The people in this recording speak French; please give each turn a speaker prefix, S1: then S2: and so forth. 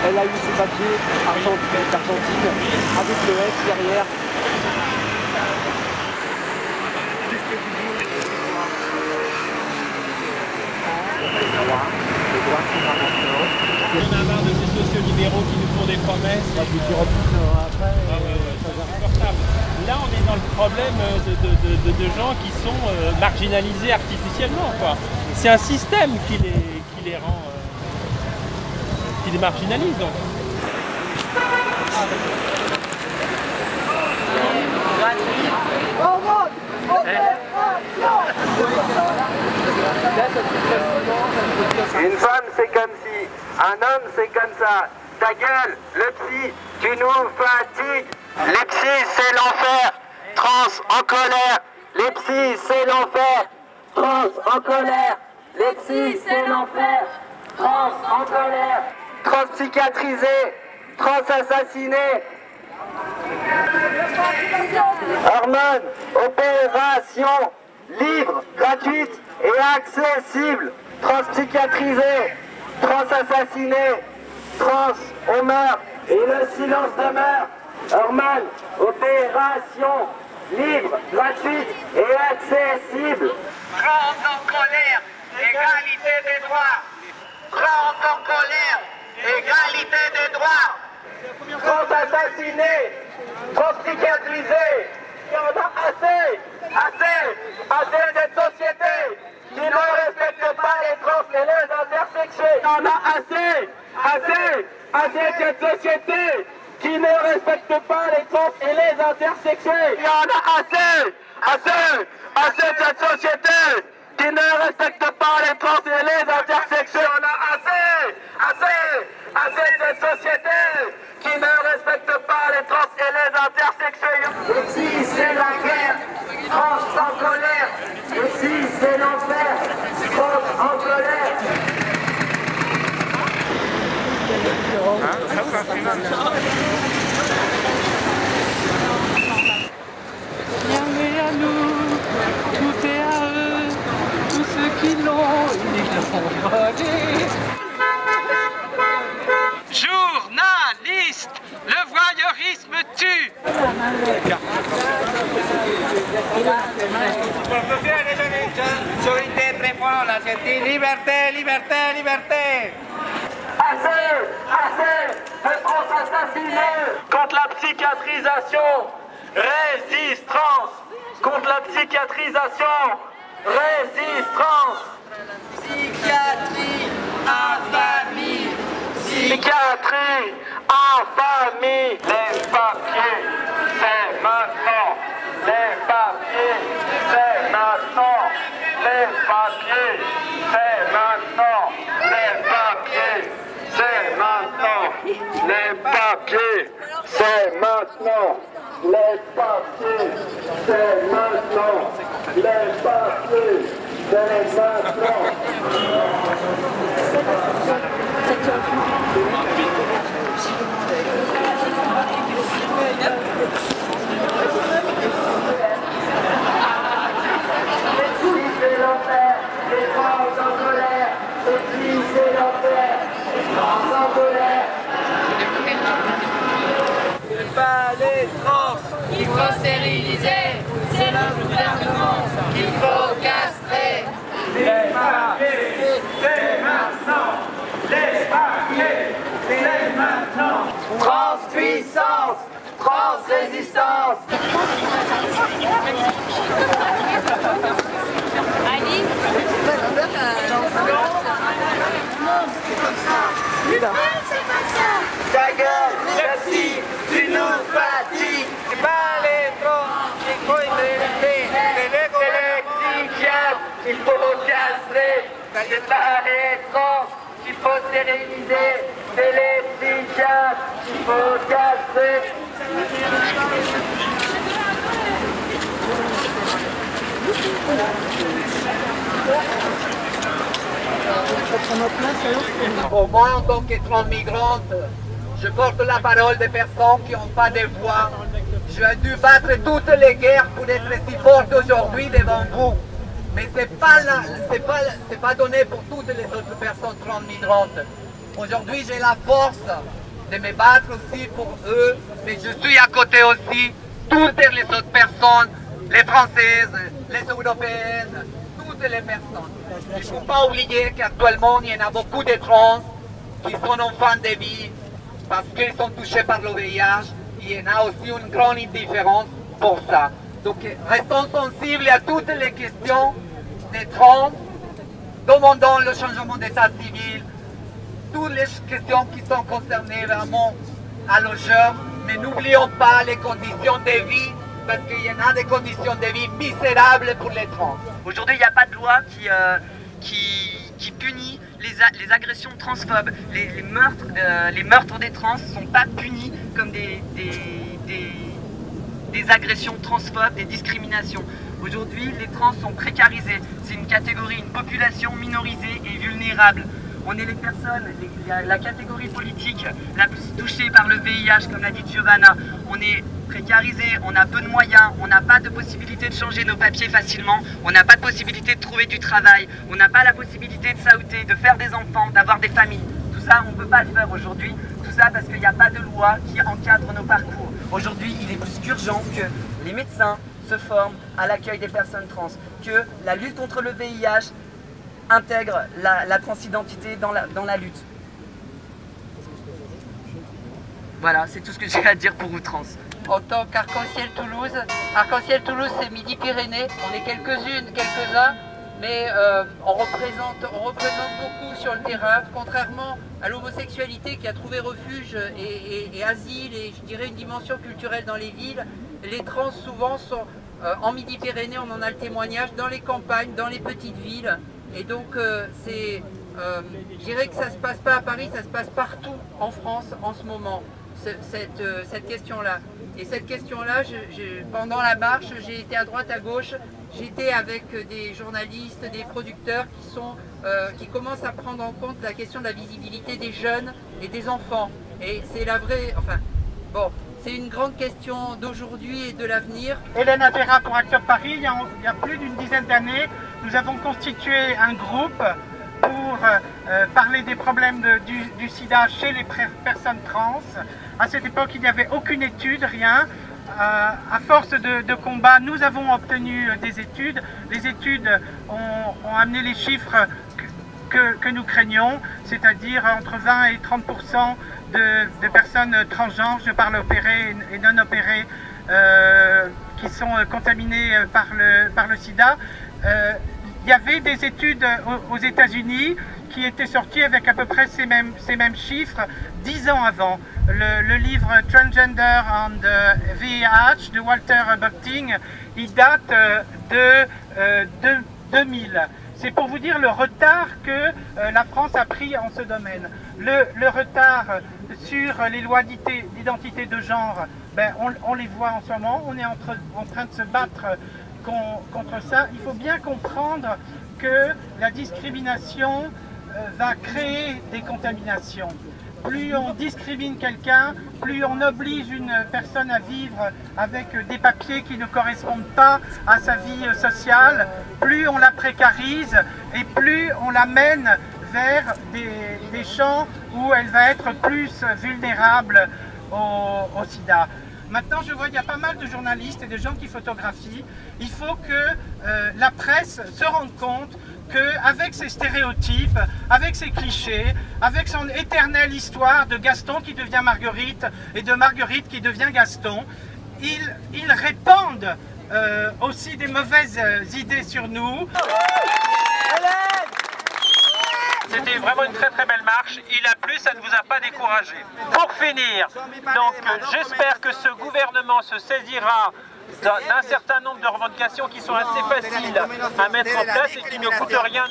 S1: Elle a eu ses papiers d'Argentine avec le S derrière.
S2: On a marre de ces sociaux-libéraux qui nous font des promesses.
S1: Après,
S2: c'est insupportable. Là, on est dans le problème de gens qui sont marginalisés artificiellement, quoi. C'est un système qui les rend, qui les marginalise, donc.
S3: Une femme c'est comme si, un homme c'est comme ça. Ta gueule, le psy, tu nous fatigues. Les psys c'est l'enfer, trans en colère. Les psys c'est l'enfer, trans en colère. Les psys c'est l'enfer, trans en colère. Trans psychiatrisés, trans assassinés. Hormones, opération, libre, gratuite et accessible. Trans psychiatrisés, trans assassinés, trans on meurt et le silence demeure. Hormones, opération, libre, gratuite et accessible. Trans en colère, égalité des droits. Trans en colère, égalité des droits. Trans assassinés, trans psychiatrisés. Il y en a assez de cette société qui ne respecte pas les trans et les intersexués. Il y en a assez de cette société qui ne respecte pas les trans et les intersexués. Il y en a assez de cette société qui ne respecte pas les trans et les intersexués. Il y en a assez de cette société qui ne respecte pas les trans et les intersexués. Et si c'est la guerre, trans en colère. Et si c'est l'enfer, trans en colère.
S1: Rien n'est à nous, tout est à eux, tous ceux qui l'ont, ils l'ont volé.
S2: Journaliste, le voyeurisme tue.
S3: Soy interprète la sentir liberté, liberté, liberté. Assez de trans assassinés. Contre la psychiatrisation, résiste trans. Contre la psychiatrisation, résiste trans. Psychiatrie, infamie. Psychiatrie, infamie. Les papiers, c'est maintenant. Les papiers, c'est maintenant. Les papiers, c'est maintenant. Les papiers, c'est maintenant. Les papiers, c'est maintenant. Les papiers, c'est maintenant. Les papiers, c'est maintenant. C'est l'enfer, les trans en colère. Et puis c'est l'enfer, les trans en colère. C'est pas les trans
S4: Il faut stériliser, c'est le gouvernement qu'il faut castrer.
S3: Les papiers, c'est maintenant. Les papiers, c'est maintenant. Transpuissance, transrésistance.
S4: Ali
S3: Ta gueule, merci, tu nous fatigues. Pas les trans, il faut éviter. C'est les psychiatres qu'il faut castrer. C'est pas les trans qu'il faut stériliser. C'est les psychiatres qu'il faut castrer.
S5: Pour moi, en tant que trans migrante, je porte la parole des personnes qui n'ont pas de voix. J'ai dû battre toutes les guerres pour être si forte aujourd'hui devant vous. Mais ce n'est pas donné pour toutes les autres personnes trans migrantes. Aujourd'hui, j'ai la force de me battre aussi pour eux, mais je suis à côté aussi toutes les autres personnes, les Françaises, les Européennes, toutes les personnes. Il ne faut pas oublier qu'actuellement, il y en a beaucoup de trans qui sont en fin de vie parce qu'ils sont touchés par le VIH. Il y en a aussi une grande indifférence pour ça. Donc, restons sensibles à toutes les questions des trans, demandons le changement d'état civil, toutes les questions qui sont concernées vraiment à nos jeunes, mais n'oublions pas les conditions de vie, parce qu'il y en a des conditions de vie misérables pour les trans.
S6: Aujourd'hui, il n'y a pas de loi qui punit les agressions transphobes. Les meurtres des trans ne sont pas punis comme des agressions transphobes, des discriminations. Aujourd'hui, les trans sont précarisés. C'est une catégorie, une population minorisée et vulnérable. On est les personnes, la catégorie politique la plus touchée par le VIH, comme l'a dit Giovanna. On est précarisé, on a peu de moyens, on n'a pas de possibilité de changer nos papiers facilement, on n'a pas de possibilité de trouver du travail, on n'a pas la possibilité de s'outer, de faire des enfants, d'avoir des familles. Tout ça, on ne peut pas le faire aujourd'hui. Tout ça parce qu'il n'y a pas de loi qui encadre nos parcours. Aujourd'hui, il est plus qu'urgent que les médecins se forment à l'accueil des personnes trans, que la lutte contre le VIH intègre la transidentité dans la lutte. Voilà, c'est tout ce que j'ai à dire pour Outrans.
S7: En tant qu'Arc-en-Ciel Toulouse, Arc-en-Ciel Toulouse c'est Midi-Pyrénées, on est quelques-unes, quelques-uns, mais on représente beaucoup sur le terrain, contrairement à l'homosexualité qui a trouvé refuge et asile et je dirais une dimension culturelle dans les villes. Les trans souvent sont en Midi-Pyrénées, on en a le témoignage, dans les campagnes, dans les petites villes. Et donc je dirais que ça ne se passe pas à Paris, ça se passe partout en France en ce moment, cette question-là. Et cette question-là, pendant la marche, j'ai été à droite, à gauche, j'étais avec des journalistes, des producteurs qui commencent à prendre en compte la question de la visibilité des jeunes et des enfants. Et c'est la vraie... Enfin, bon, c'est une grande question d'aujourd'hui et de l'avenir.
S8: Hélène Avera pour Act Up Paris, il y a plus d'une dizaine d'années, nous avons constitué un groupe pour parler des problèmes du sida chez les personnes trans. À cette époque, il n'y avait aucune étude, rien. À force de combat, nous avons obtenu des études. Les études ont amené les chiffres que nous craignons, c'est-à-dire entre 20 et 30% de personnes transgenres, je parle opérées et non opérées, qui sont contaminées par le sida. Il y avait des études aux États-Unis qui étaient sorties avec à peu près ces mêmes chiffres 10 ans avant. Le livre Transgender and VIH de Walter Buchting, il date de 2000. C'est pour vous dire le retard que la France a pris en ce domaine. Le retard sur les lois d'identité de genre, ben, on les voit en ce moment, on est en train de se battre contre ça. Il faut bien comprendre que la discrimination va créer des contaminations. Plus on discrimine quelqu'un, plus on oblige une personne à vivre avec des papiers qui ne correspondent pas à sa vie sociale, plus on la précarise et plus on la mène vers des champs où elle va être plus vulnérable au sida. Maintenant, je vois qu'il y a pas mal de journalistes et de gens qui photographient. Il faut que la presse se rende compte qu'avec ses stéréotypes, avec ses clichés, avec son éternelle histoire de Gaston qui devient Marguerite et de Marguerite qui devient Gaston, ils répandent aussi des mauvaises idées sur nous.
S2: C'était vraiment une très très belle marche. Il a plu, ça ne vous a pas découragé. Pour finir, donc j'espère que ce gouvernement se saisira d'un certain nombre de revendications qui sont assez faciles à mettre en place et qui ne coûtent rien